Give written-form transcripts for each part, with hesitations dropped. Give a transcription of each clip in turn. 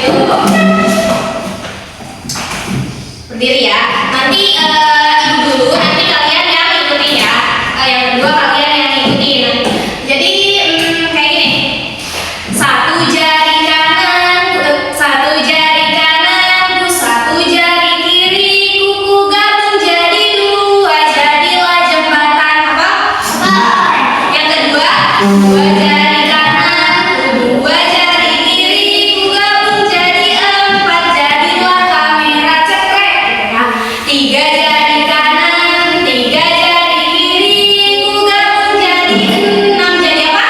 dulu. Berdiri ya. Nanti ibu dulu, nanti kalian yang ikutin ya. Yang kedua kalian yang ikutin. Jadi kayak gini. Satu jari kananku, satu jari kiriku, ku gabung jadi dua, jadilah jembatan apa? Yang kedua, dua jari kananku, dua jari kiriku, gabung jadi empat, jadilah kamera cekrek. Tiga jari kanan, tiga jari kiri, ku gabung jadi enam, jadi apa?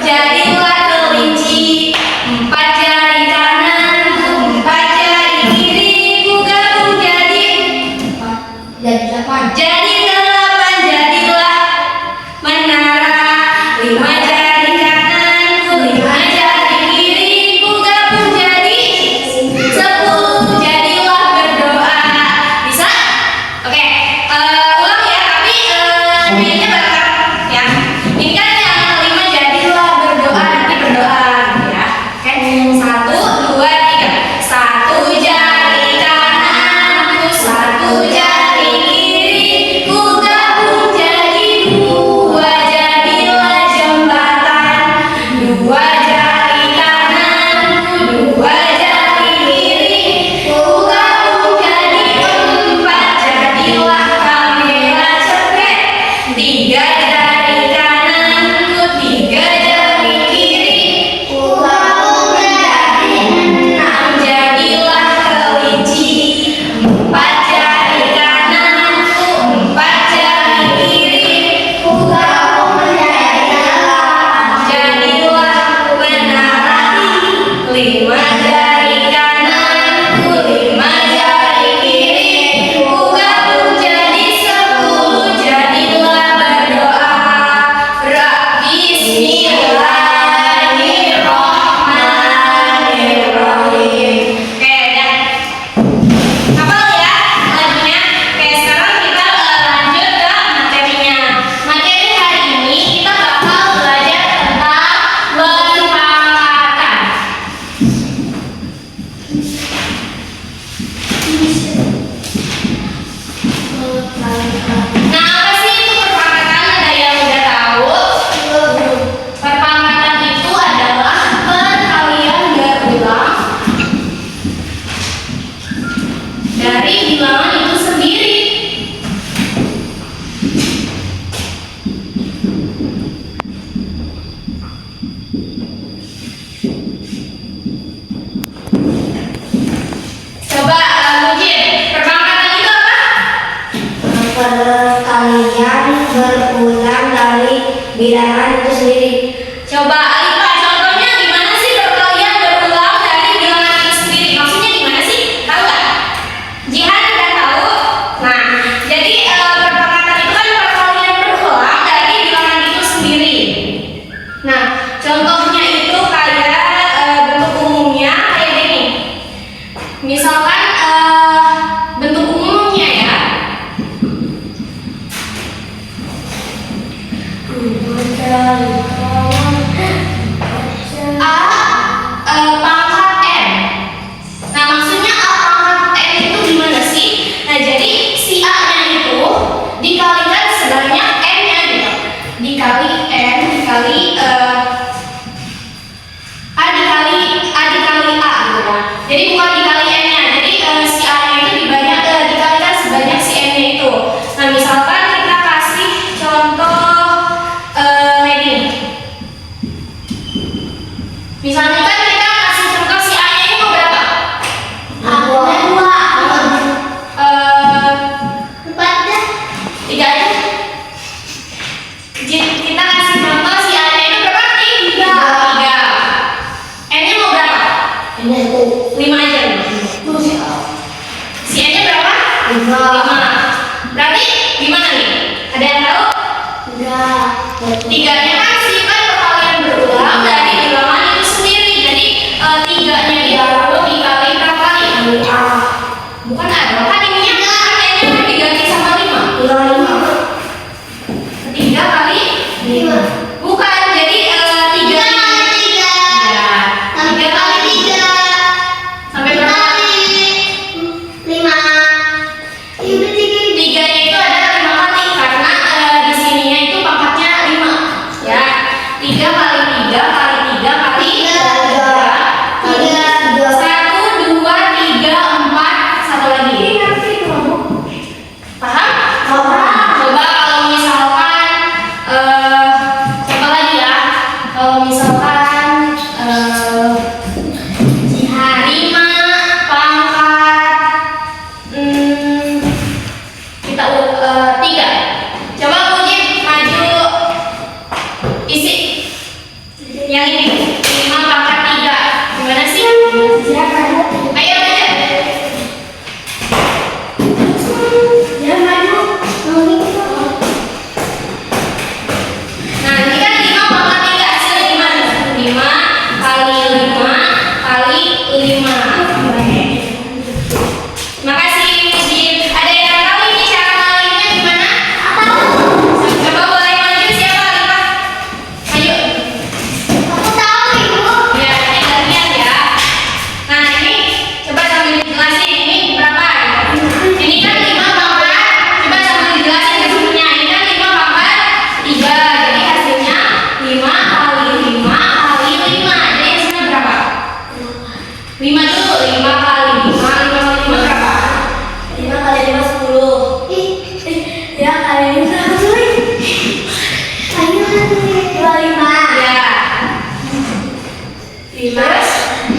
Jadilah kelinci. Empat jari kanan, empat jari kiri, ku gabung jadi delapan. jadi delapan, jadilah menara. Lima jari kanan, lima jari kiri, ku gabung jadi 10, jadilah berdoa. Bisa? Oke, ulang ya, tapi kayaknya bareng ya. Ini kan yang kelima, jadilah berdoa, nanti berdoa gitu ya. Oke, 1, 2, 3. Satu jari kananku, satu jari kiri, ku gabung jadi dua, jadilah jembatan. Dua jari kananku, dua jari kiri, ku gabung jadi empat, jadilah kamera cekrek. Tiga jari kananku, tiga jari kiri, ku gabung jadi enam, jadilah kelinci. Empat jari kananku, empat jari kiri, ku gabung jadi delapan, jadilah menara. Lima jari kananku, lima jari kiri, ku gabung jadi 10, jadilah berdoa. Bismillahirrahmanirrahim. Oke, dan hafal ya lagunya. Oke, sekarang kita lanjut ke materinya. Materi hari ini kita bakal belajar tentang berpangkatan. Nah, apa sih itu berpangkatan? Ada yang udah tahu? Berpangkatan itu adalah perkalian berulang dari bilangan itu sendiri. Coba Mujib, perpangkatan itu apa? Perkalian berulang dari bilangan itu sendiri. Coba Alifa, contohnya gimana sih perkalian berulang dari bilangan itu sendiri? Maksudnya gimana sih? Tahu nggak? Jihan udah tahu? Nah, jadi perpangkatan itu kan perkalian berulang dari bilangan itu sendiri. Nah, contohnya itu kayak bentuk umumnya kayak gini. Misalkan bentuk umumnya ya. Pangkat N. Nah, maksudnya A pangkat N itu gimana sih? Nah, jadi si A-nya itu dikalikan sebanyak N-nya gitu. Dikali N dikali A dikali A gitu ya. Jadi bukan dikali N-nya. Jadi si A-nya itu dikalikan sebanyak si N-nya itu. Nah, misalkan kita kasih contoh kayak gini. Misalnya kan kita kasih contoh si A-nya itu berapa? Dua. Empat dah. 3 aja. Kita kasih contoh si A-nya itu berapa? 3. N-nya mau berapa? Ini itu 5 aja. Si N-nya berapa? 5. Berarti gimana nih? Ada yang tahu? enggak. 3-nya kan sifat perkalian berulang dari bilangan itu sendiri. Jadi 3-nya itu dikali berapa kali? Bukan ada kan ininya kan N-nya kan diganti sama 5. 3 kali 5. bukan, jadi 3 kali 3. Ya, 3 kali 3. 5. Oke. Makasih. Ada yang tahu ini cara ngalihinnya gimana? Coba boleh maju siapa Alifah? Ayo. Aku tahu ibu. Ya, ini lihat ya. Nah, ini coba sambil dijelasin ini berapa? Ini kan 5 pangkat. Coba sambil dijelasin hasilnya. Ini kan 5 pangkat 3. Jadi hasilnya 5 kali 5 kali 5. Jadi hasilnya berapa? 5 dulu. 5 kali 5 kali 5 berapa? 5 kali 5 10. Ya kali 5 berapa sih? Ayo 25. Ya. 5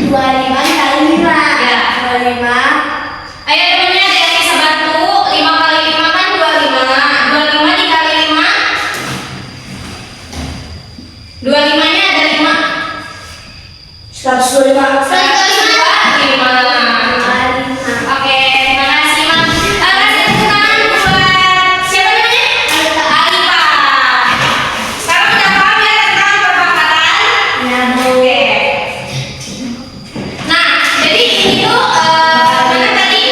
25 kali 5. Ya. 25. Ayo temennya ada yang bisa bantu. 5 kali 5 kan 25. 25 dikali 5. 25-nya ada 5. 125. 5. Oke, terima kasih Mam. Kasih tepuk tangan buat siapa namanya? Alifah. Sekarang udah paham ya tentang perpangkatan? Ya, Bu. Oke. Nah, jadi ini tuh mana tadi?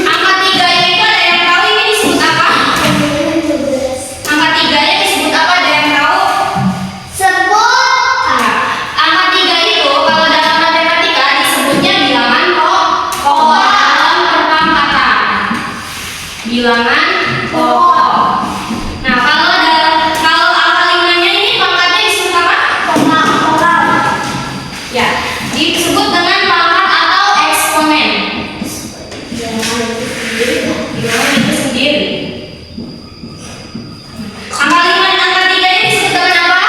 Angka 3-nya itu ada yang tahu ini disebut apa? Angka 3-nya disebut apa? Ada yang tahu? Sebut. Angka 3 itu kalau dalam matematika disebutnya bilangan pokok dalam perpangkatan. Bilangan pokok. Nah, kalau angka 5-nya ini pangkatnya disebut apa? Ya, disebut dengan pangkat atau eksponen. Bilangan itu sendiri. Angka 5 dan angka 3-nya disebut dengan apa?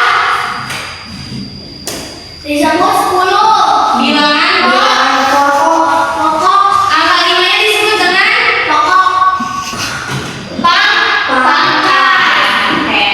Disebut 10. Bilangan Pokok. Angka 5-nya disebut dengan Pokok. pangkat. Oke.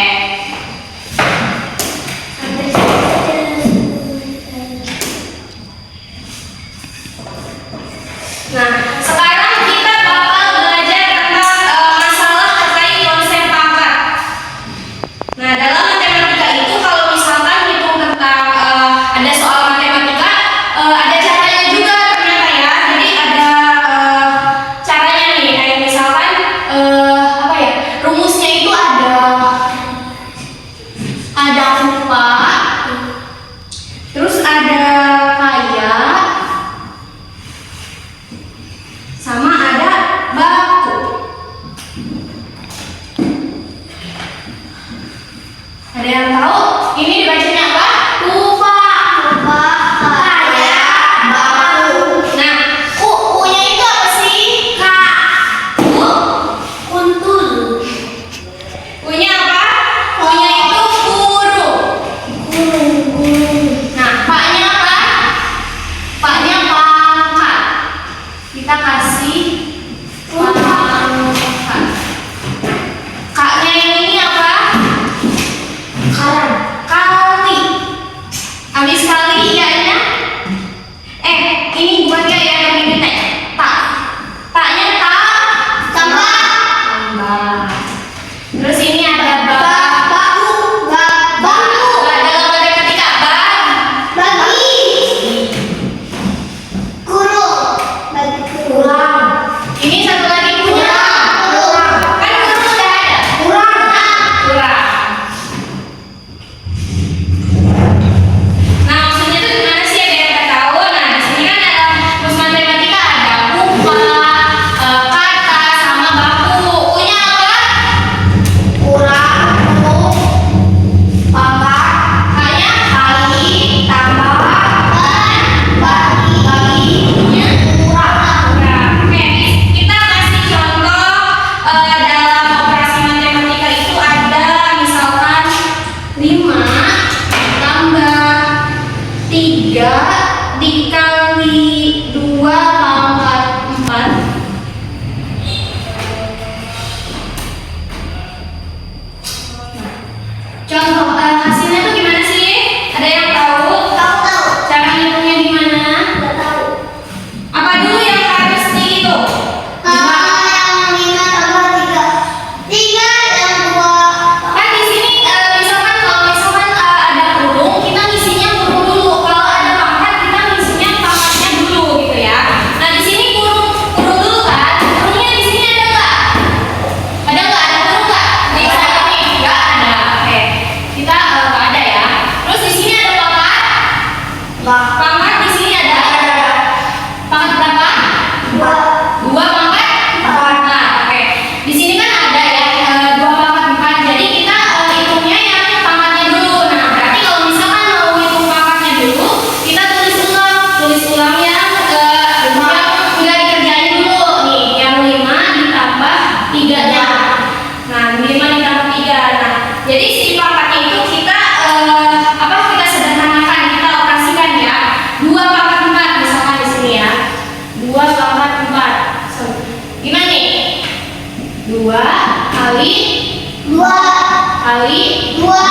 Dua.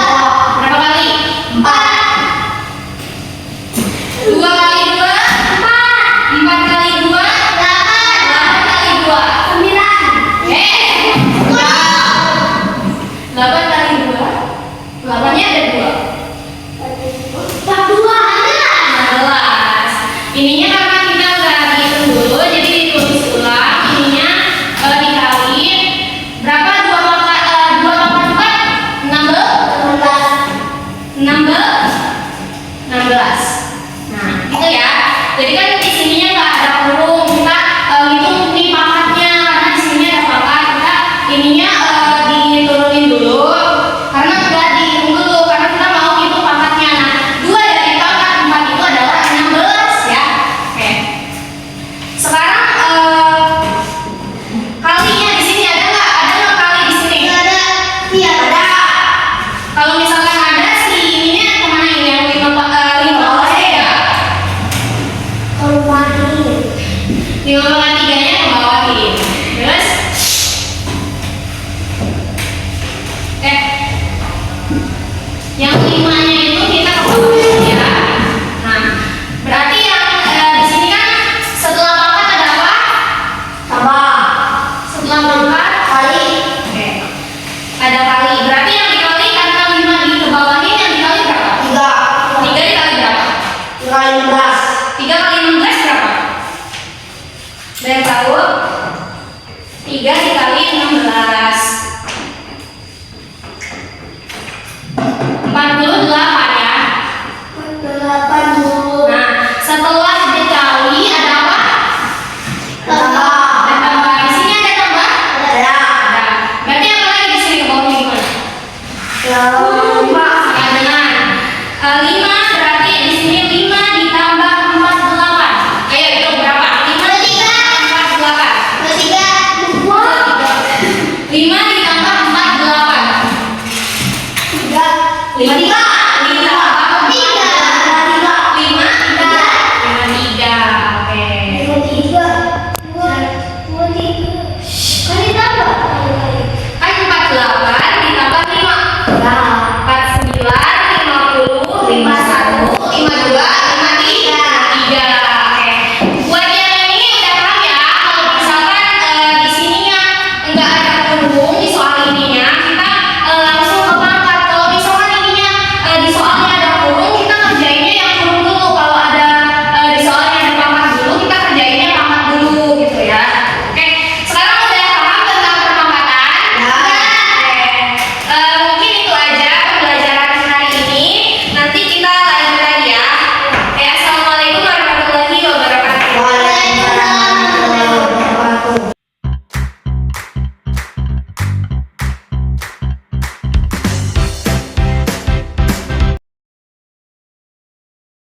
Berapa kali? 4. 2 kali 2? 4 kali 2? 8 kali 2? 9. 8 kali 2? 8-nya ada 2. 42. 16. Ininya karena kita nggak dihitung dulu, jadi ditulis ulang. Ininya dikali berapa? 2 pangkat 4? 16. 16. Nah, gitu ya. Jadi kan di sininya nggak ada kurung. Kita hitung nih pangkatnya karena di sini ada pangkat. Kita ininya diturunin dulu karena nggak dihitung dulu karena kita mau hitung pangkatnya. Nah, 2 dari pangkat 4 itu adalah 16 ya. Oke. Sekarang kalinya di sini ada nggak? Ada nggak kali di sini? Ada. Iya. Ada. Kalau misalkan ada si ininya kemana ini yang 5 ya? Keluarin. 5/3-nya ke bawahin. Terus yang 5-nya itu kita ke bawahin ya. Nah, berarti yang di sini kan setelah pangkat ada apa? Tambah. Setelah pangkat Kali. oke. Ada kali. Berarti yang dikali karena 5 dikebawahin yang dikali berapa? 3. 3 dikali berapa? 3 kali 16. 3 kali 16 berapa? Ada yang tahu? 3 dikali 16 40